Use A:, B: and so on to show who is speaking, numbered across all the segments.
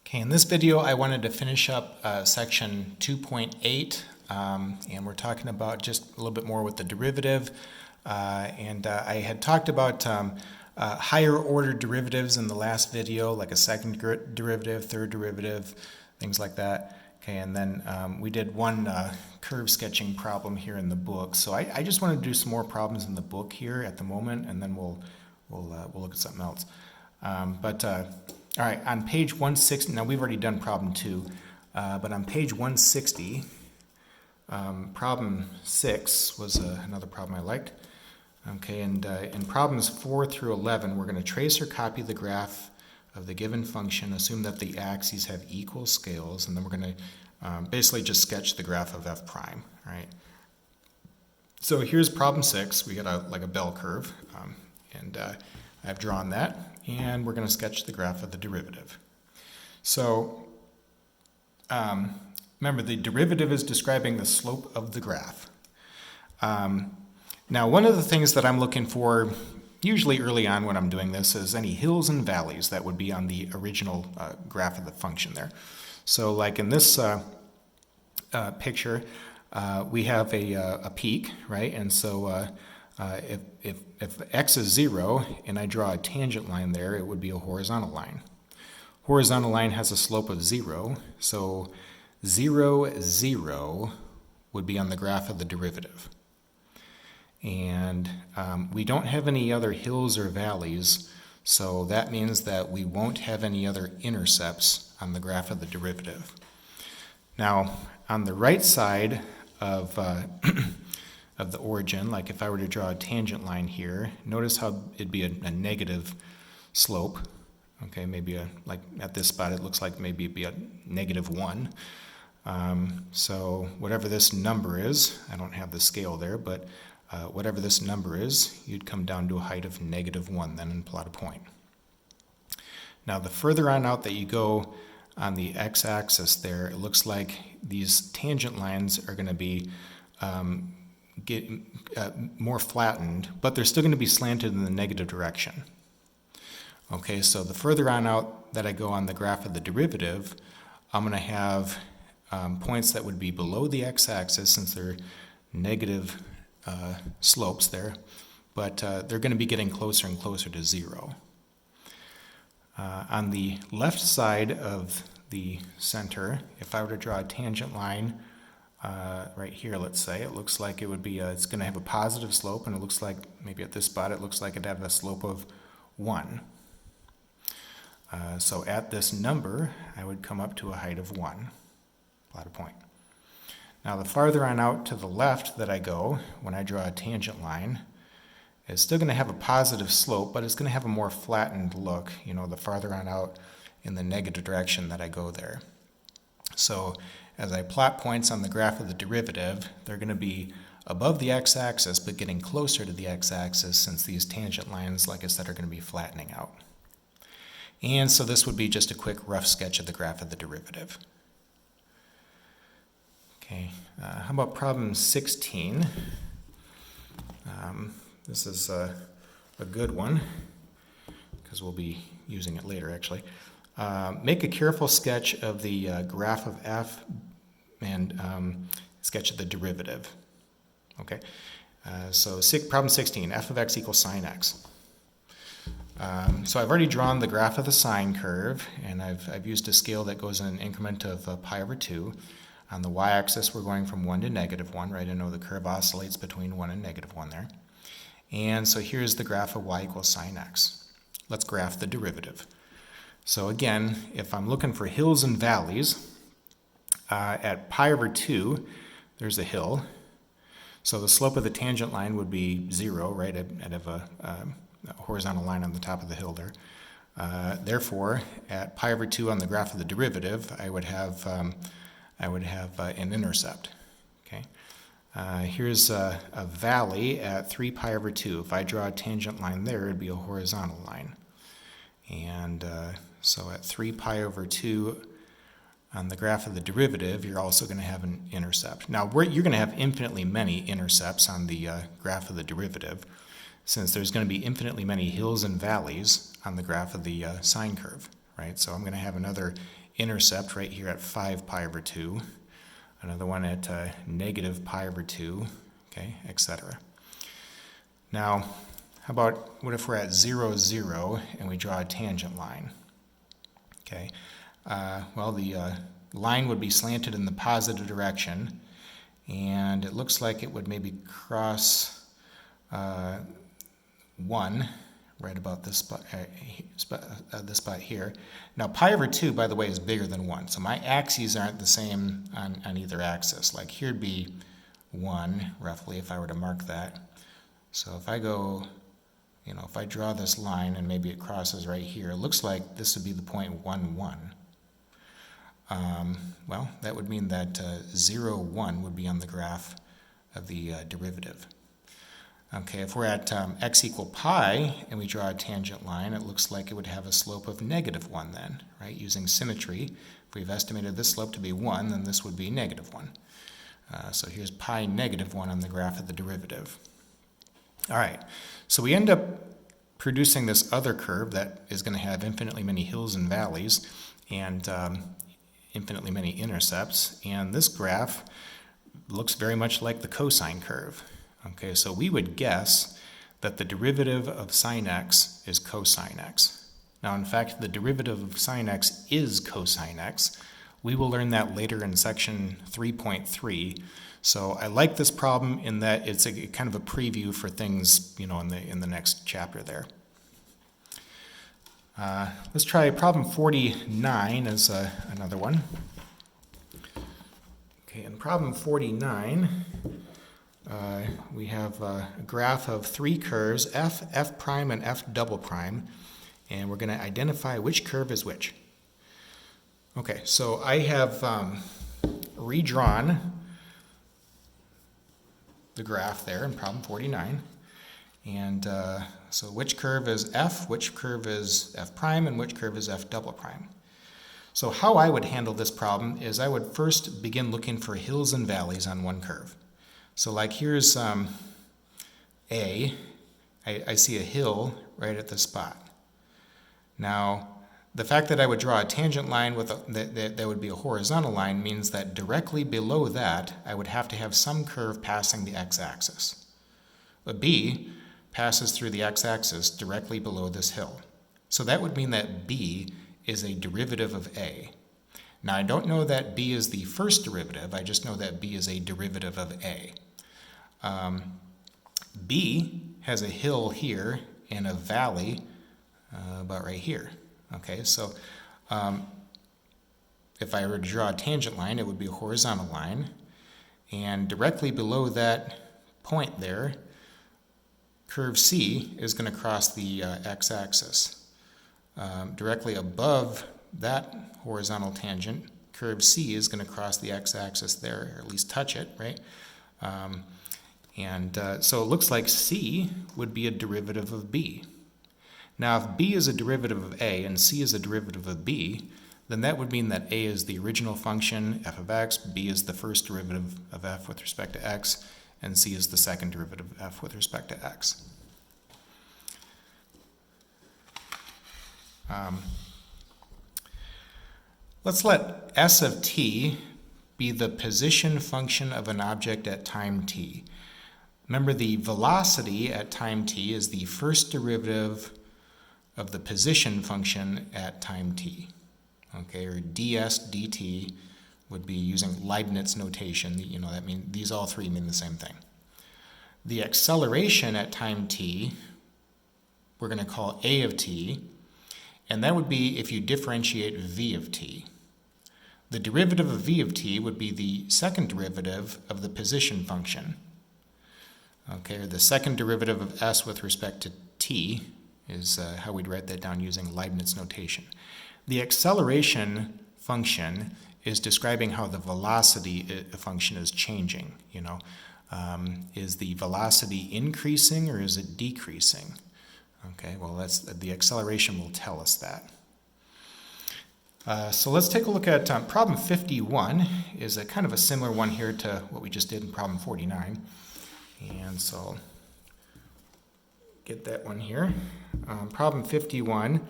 A: Okay, in this video I wanted to finish up section 2.8 and we're talking about just a little bit more with the derivative I had talked about higher order derivatives in the last video, like a second derivative, third derivative, things like that. Okay, and then we did one curve sketching problem here in the book. So I just want to do some more problems in the book here at the moment, and then we'll look at something else. All right, on page 160, now we've already done problem 2, but on page 160, problem 6 was another problem I liked. Okay, and in problems 4 through 11, we're going to trace or copy the graph of the given function, assume that the axes have equal scales, and then we're going to basically just sketch the graph of f prime, right? So here's problem 6. We got like a bell curve, I've drawn that, and we're going to sketch the graph of the derivative. So remember, the derivative is describing the slope of the graph. Now, one of the things that I'm looking for, usually early on when I'm doing this, is any hills and valleys that would be on the original graph of the function there. So like in this picture, we have a peak, right? And so if x is 0 and I draw a tangent line there, it would be a horizontal line. Horizontal line has a slope of 0, so 0, 0 would be on the graph of the derivative. And we don't have any other hills or valleys, so that means that we won't have any other intercepts on the graph of the derivative. Now, on the right side of of the origin, like if I were to draw a tangent line here, notice how it'd be a negative slope. Okay, maybe like at this spot it looks like maybe it'd be a -1. So whatever this number is, I don't have the scale there, but whatever this number is, you'd come down to a height of -1 then and plot a point. Now the further on out that you go on the x-axis there, it looks like these tangent lines are going to be more flattened, but they're still going to be slanted in the negative direction. Okay, so the further on out that I go on the graph of the derivative, I'm going to have points that would be below the x-axis since they're negative slopes there, but they're going to be getting closer and closer to 0. On the left side of the center, if I were to draw a tangent line right here, let's say, it looks like it would be, it's going to have a positive slope, and it looks like maybe at this spot it looks like it'd have a slope of 1. So at this number, I would come up to a height of 1, plot a point. Now the farther on out to the left that I go, when I draw a tangent line, it's still going to have a positive slope, but it's going to have a more flattened look, you know, the farther on out in the negative direction that I go there. So as I plot points on the graph of the derivative, they're going to be above the x-axis, but getting closer to the x-axis since these tangent lines, like I said, are going to be flattening out. And so this would be just a quick rough sketch of the graph of the derivative. Okay, how about problem 16? This is a good one because we'll be using it later actually. Make a careful sketch of the graph of f and sketch of the derivative. Okay, so problem 16, f of x equals sine x. So I've already drawn the graph of the sine curve, and I've used a scale that goes in an increment of pi over 2. On the y-axis, we're going from 1 to -1, right? I know the curve oscillates between 1 and -1 there. And so here's the graph of y equals sine x. Let's graph the derivative. So again, if I'm looking for hills and valleys, at pi over 2, there's a hill. So the slope of the tangent line would be 0, right? I'd have a horizontal line on the top of the hill there. Therefore, at pi over 2 on the graph of the derivative, I would have an intercept. Okay, here's a valley at 3 pi over 2. If I draw a tangent line there, it'd be a horizontal line. And so at 3 pi over 2 on the graph of the derivative, you're also going to have an intercept. Now, you're going to have infinitely many intercepts on the graph of the derivative, since there's going to be infinitely many hills and valleys on the graph of the sine curve, right? So I'm going to have another intercept right here at 5 pi over 2, another one at negative pi over 2, okay, etc. Now, how about what if we're at 0, 0 and we draw a tangent line? Okay, well, the line would be slanted in the positive direction, and it looks like it would maybe cross 1 right about this spot, this spot here. Now, pi over 2, by the way, is bigger than 1, so my axes aren't the same on either axis. Like here'd be 1, roughly, if I were to mark that. So if I go, if I draw this line and maybe it crosses right here, it looks like this would be the point 1, 1. Well, that would mean that 0, 1 would be on the graph of the derivative. Okay, if we're at x equal pi and we draw a tangent line, it looks like it would have a slope of negative 1 then, right? Using symmetry, if we've estimated this slope to be 1, then this would be negative 1. So here's pi negative 1 on the graph of the derivative. All right, so we end up producing this other curve that is going to have infinitely many hills and valleys and infinitely many intercepts, and this graph looks very much like the cosine curve. Okay, so we would guess that the derivative of sine x is cosine x. Now, in fact, the derivative of sine x is cosine x. We will learn that later in section 3.3. So I like this problem in that it's a kind of a preview for things, in the next chapter there. Let's try problem 49 as another one. Okay, in problem 49, we have a graph of 3 curves, f, f prime, and f double prime, and we're going to identify which curve is which. Okay, so I have redrawn the graph there in problem 49, and so which curve is f, which curve is f prime, and which curve is f double prime. So how I would handle this problem is I would first begin looking for hills and valleys on one curve. So like here's I see a hill right at this spot. Now, the fact that I would draw a tangent line with that would be a horizontal line means that directly below that, I would have to have some curve passing the x-axis. But B passes through the x-axis directly below this hill. So that would mean that B is a derivative of A. Now, I don't know that B is the first derivative. I just know that B is a derivative of A. B has a hill here and a valley about right here. Okay, so if I were to draw a tangent line, it would be a horizontal line. And directly below that point there, curve C is going to cross the x-axis. Directly above that horizontal tangent, curve C is going to cross the x-axis there, or at least touch it, right? So it looks like C would be a derivative of B. Now, if B is a derivative of A and C is a derivative of B, then that would mean that A is the original function, f of x, B is the first derivative of f with respect to x, and C is the second derivative of f with respect to x. Let's let s of t be the position function of an object at time t. Remember, the velocity at time t is the first derivative of the position function at time t. Okay, or ds dt would be using Leibniz notation. That means these all three mean the same thing. The acceleration at time t, we're going to call a of t, and that would be if you differentiate v of t. The derivative of v of t would be the second derivative of the position function. Okay, or the second derivative of s with respect to t is how we'd write that down using Leibniz notation. The acceleration function is describing how the velocity function is changing. Is the velocity increasing or is it decreasing? Okay, well, the acceleration will tell us that. So let's take a look at problem 51 is a kind of a similar one here to what we just did in problem 49. And so get that one here. Problem 51,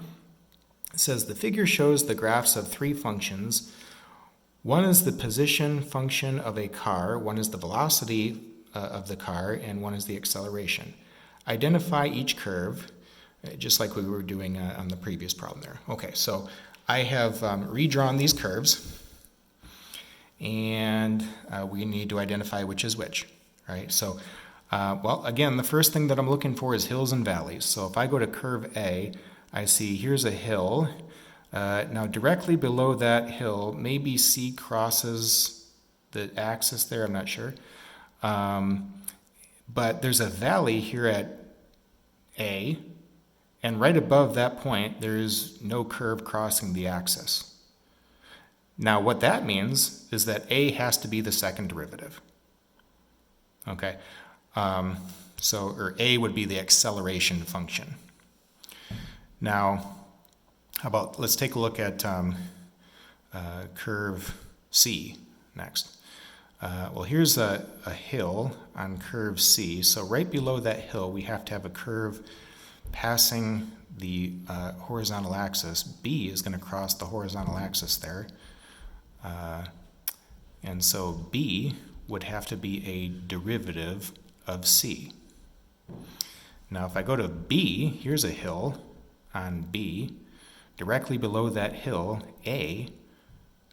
A: It says the figure shows the graphs of three functions. One is the position function of a car, one is the velocity of the car, and one is the acceleration. Identify each curve, just like we were doing on the previous problem there. Okay, so I have redrawn these curves, and we need to identify which is which, right? So, well, again, the first thing that I'm looking for is hills and valleys. So if I go to curve A, I see here's a hill. Now directly below that hill, maybe C crosses the axis there, I'm not sure. But there's a valley here at A, and right above that point, there's no curve crossing the axis. Now what that means is that A has to be the second derivative. Okay, or A would be the acceleration function. Now, how about, let's take a look at curve C next. Well, here's a hill on curve C. So right below that hill, we have to have a curve passing the horizontal axis. B is going to cross the horizontal axis there. And so B would have to be a derivative of C. Now, if I go to B, here's a hill on B. Directly below that hill, A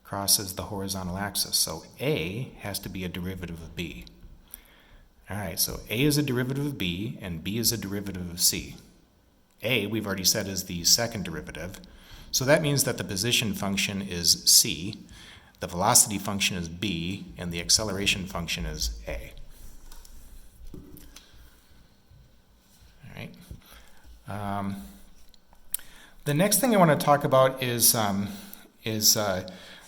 A: crosses the horizontal axis. So A has to be a derivative of B. All right, so A is a derivative of B, and B is a derivative of C. A, we've already said, is the second derivative. So that means that the position function is C, the velocity function is B, and the acceleration function is A. All right. The next thing I want to talk about is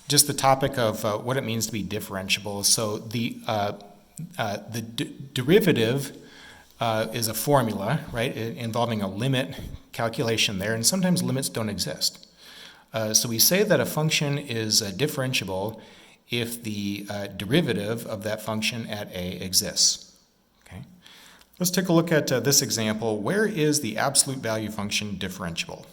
A: just the topic of what it means to be differentiable. So the derivative is a formula, right, involving a limit calculation there, and sometimes limits don't exist. So we say that a function is differentiable if the derivative of that function at A exists. Okay. Let's take a look at this example. Where is the absolute value function differentiable?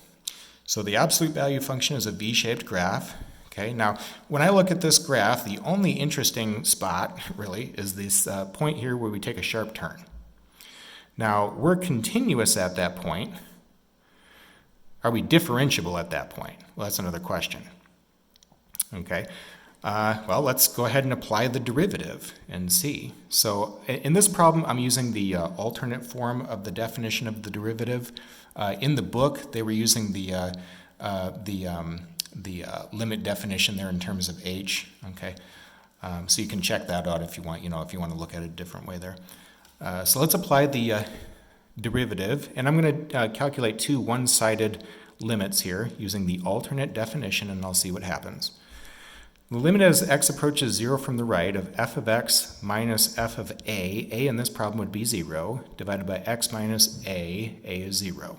A: So the absolute value function is a V-shaped graph. Okay, now when I look at this graph, the only interesting spot really is this point here where we take a sharp turn. Now we're continuous at that point. Are we differentiable at that point? Well, that's another question. Okay, well, let's go ahead and apply the derivative and see. So in this problem, I'm using the alternate form of the definition of the derivative. In the book, they were using the limit definition there in terms of h. Okay, so you can check that out if you want. If you want to look at it a different way there. So let's apply the derivative, and I'm going to calculate two one-sided limits here using the alternate definition, and I'll see what happens. The limit as x approaches 0 from the right of f of x minus f of a in this problem would be 0, divided by x minus a is 0.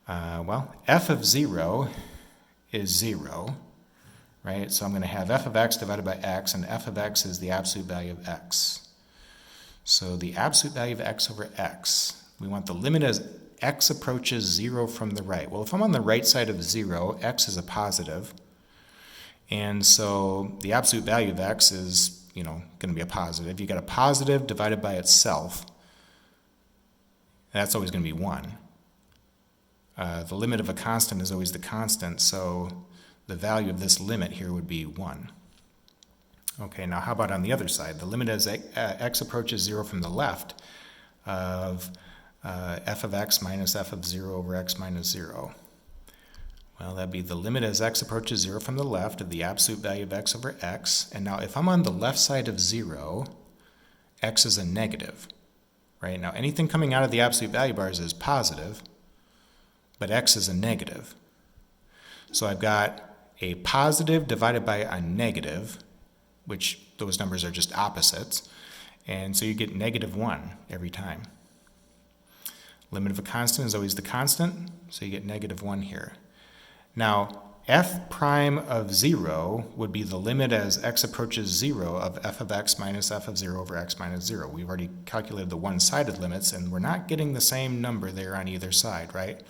A: Well, f of 0 is 0, right? So I'm going to have f of x divided by x, and f of x is the absolute value of x. So the absolute value of x over x, we want the limit as x approaches 0 from the right. Well, if I'm on the right side of 0, x is a positive. And so the absolute value of x is, going to be a positive. You got a positive divided by itself. That's always going to be 1. The limit of a constant is always the constant, so the value of this limit here would be 1. Okay, now how about on the other side? The limit as x approaches 0 from the left of f of x minus f of 0 over x minus 0. Well, that'd be the limit as x approaches 0 from the left of the absolute value of x over x. And now if I'm on the left side of 0, x is a negative, right? Now anything coming out of the absolute value bars is positive, but x is a negative. So I've got a positive divided by a negative, which those numbers are just opposites, and so you get negative 1 every time. Limit of a constant is always the constant, so you get negative 1 here. Now, f prime of 0 would be the limit as x approaches 0 of f of x minus f of 0 over x minus 0. We've already calculated the one-sided limits, and we're not getting the same number there on either side, right?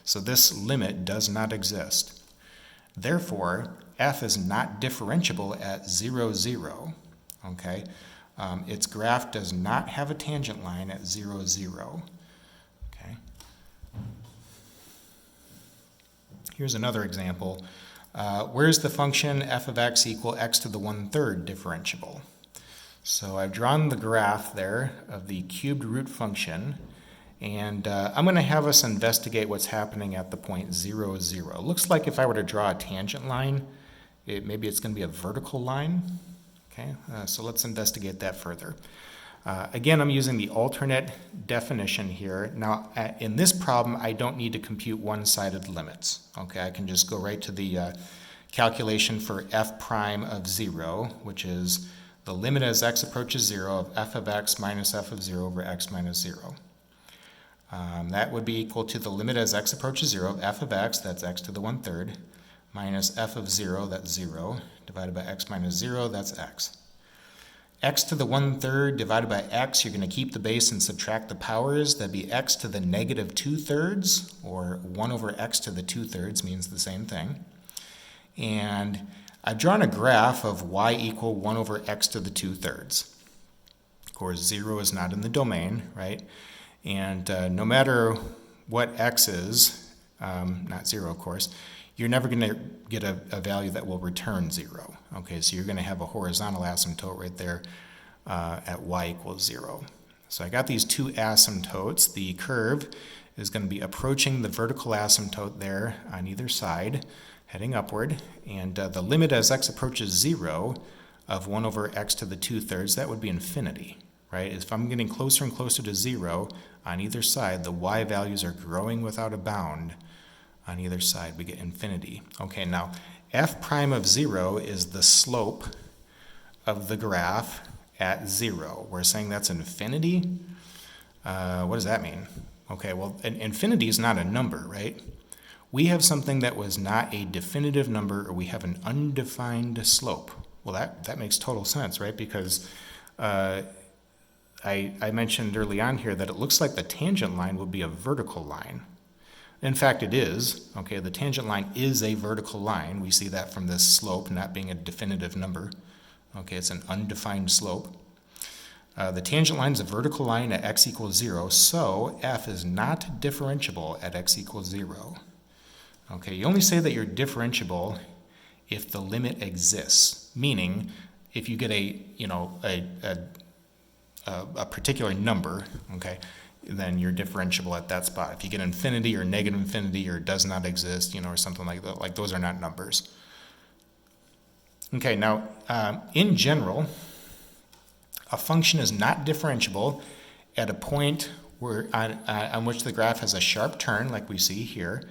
A: So this limit does not exist. Therefore, f is not differentiable at 0, 0. Okay? Its graph does not have a tangent line at 0, 0. Okay? Here's another example. Where's the function f of x equal x to the 1/3 differentiable? So I've drawn the graph there of the cubed root function, and I'm going to have us investigate what's happening at the point 0, 0. Looks like if I were to draw a tangent line, maybe it's going to be a vertical line. Okay, so let's investigate that further. Again, I'm using the alternate definition here. Now, in this problem, I don't need to compute one-sided limits. Okay, I can just go right to the calculation for f prime of 0, which is the limit as x approaches 0 of f of x minus f of 0 over x minus 0. That would be equal to the limit as x approaches 0 of f of x, that's x to the 1/3, minus f of 0, that's 0, divided by x minus 0, that's x. X to the 1/3 divided by x, you're going to keep the base and subtract the powers. That'd be x to the negative 2/3, or 1 over x to the 2/3 means the same thing. And I've drawn a graph of y equal 1 over x to the 2/3. Of course, 0 is not in the domain, right? And no matter what x is, not 0 of course, you're never going to get a value that will return 0. Okay, so you're going to have a horizontal asymptote right there at y equals 0. So I got these two asymptotes. The curve is going to be approaching the vertical asymptote there on either side, heading upward. And the limit as x approaches 0 of 1 over x to the 2/3, that would be infinity, right? If I'm getting closer and closer to 0 on either side, the y values are growing without a bound. On either side, we get infinity. Okay, now f prime of 0 is the slope of the graph at 0. We're saying that's infinity? What does that mean? Okay, well, infinity is not a number, right? We have something that was not a definitive number, or we have an undefined slope. Well, that makes total sense, right? Because I mentioned early on here that it looks like the tangent line would be a vertical line. In fact, it is. Okay, the tangent line is a vertical line. We see that from this slope not being a definitive number. Okay, it's an undefined slope. The tangent line is a vertical line at x equals 0, so f is not differentiable at x equals 0. Okay, you only say that you're differentiable if the limit exists, meaning if you get a particular number, okay, then you're differentiable at that spot. If you get infinity or negative infinity or does not exist, or something like that, like those are not numbers. Okay, now in general, a function is not differentiable at a point where on which the graph has a sharp turn, like we see here,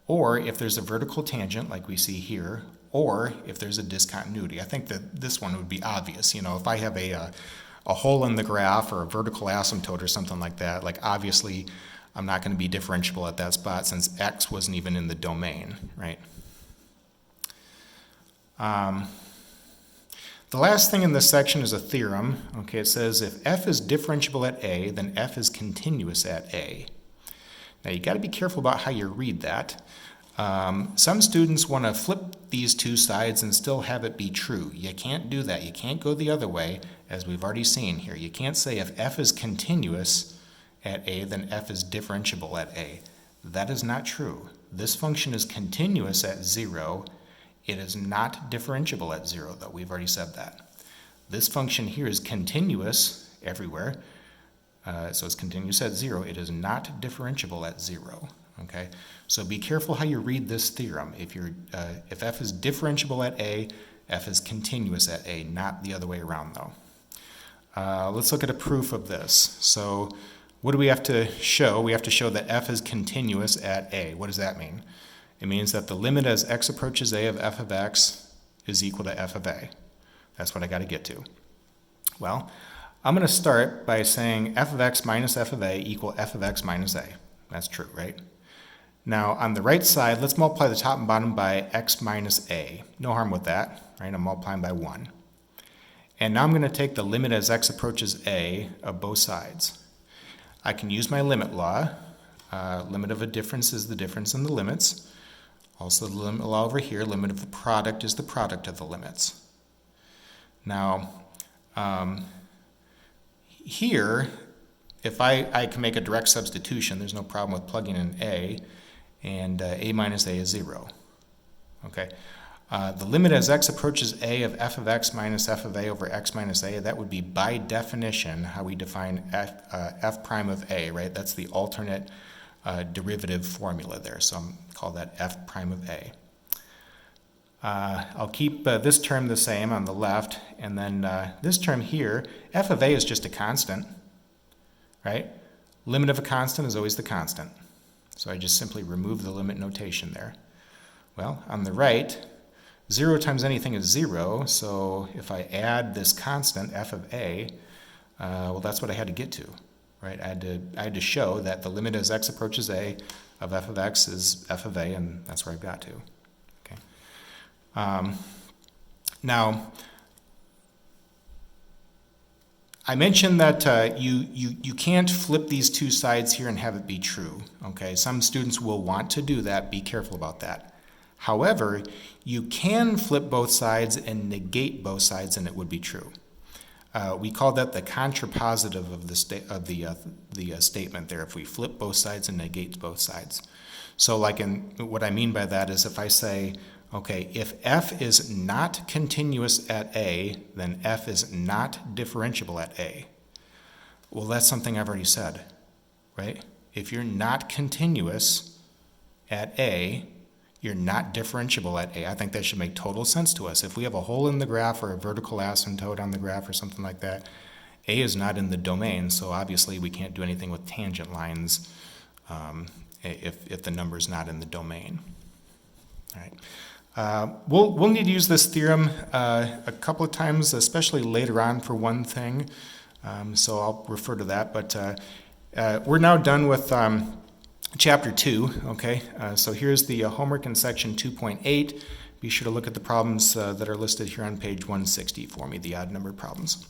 A: or if there's a vertical tangent, like we see here, or if there's a discontinuity. I think that this one would be obvious. If I have a hole in the graph or a vertical asymptote or something like that, like obviously I'm not going to be differentiable at that spot since x wasn't even in the domain, right? The last thing in this section is a theorem. Okay, it says if f is differentiable at a, then f is continuous at a. Now you got to be careful about how you read that. Some students want to flip these two sides and still have it be true. You can't do that. You can't go the other way, as we've already seen here. You can't say if f is continuous at a, then f is differentiable at a. That is not true. This function is continuous at 0. It is not differentiable at 0, though. We've already said that. This function here is continuous everywhere. So it's continuous at 0. It is not differentiable at 0. Okay, so be careful how you read this theorem. If f is differentiable at a, f is continuous at a, not the other way around though. Let's look at a proof of this. So what do we have to show? We have to show that f is continuous at a. What does that mean? It means that the limit as x approaches a of f of x is equal to f of a. That's what I got to get to. Well, I'm going to start by saying f of x minus f of a equal f of x minus a. That's true, right? Now, on the right side, let's multiply the top and bottom by x minus a. No harm with that, right? I'm multiplying by 1. And now I'm going to take the limit as x approaches a of both sides. I can use my limit law. Limit of a difference is the difference in the limits. Also, the limit over here, limit of the product is the product of the limits. Now, here, if I can make a direct substitution, there's no problem with plugging in a, and a minus a is 0. Okay. The limit as x approaches a of f of x minus f of a over x minus a, that would be by definition how we define f prime of a, right? That's the alternate derivative formula there, so I'll call that f prime of a. I'll keep this term the same on the left, and then this term here, f of a is just a constant, right? Limit of a constant is always the constant. So I just simply remove the limit notation there. Well, on the right, 0 times anything is 0, so if I add this constant, f of a, well, that's what I had to get to, right? I had to show that the limit as x approaches a of f of x is f of a, and that's where I got to. Okay. Now, I mentioned that you can't flip these two sides here and have it be true. Okay, some students will want to do that. Be careful about that. However, you can flip both sides and negate both sides, and it would be true. We call that the contrapositive of the statement there. If we flip both sides and negate both sides. So, like, what I mean by that is if I say, okay, if f is not continuous at a, then f is not differentiable at a. Well, that's something I've already said, right? If you're not continuous at a, you're not differentiable at a. I think that should make total sense to us. If we have a hole in the graph or a vertical asymptote on the graph or something like that, a is not in the domain, so obviously we can't do anything with tangent lines if the number is not in the domain. All right. We'll need to use this theorem a couple of times, especially later on for one thing, so I'll refer to that. But we're now done with Chapter 2, okay? So here's the homework in section 2.8. Be sure to look at the problems that are listed here on page 160 for me, the odd number problems.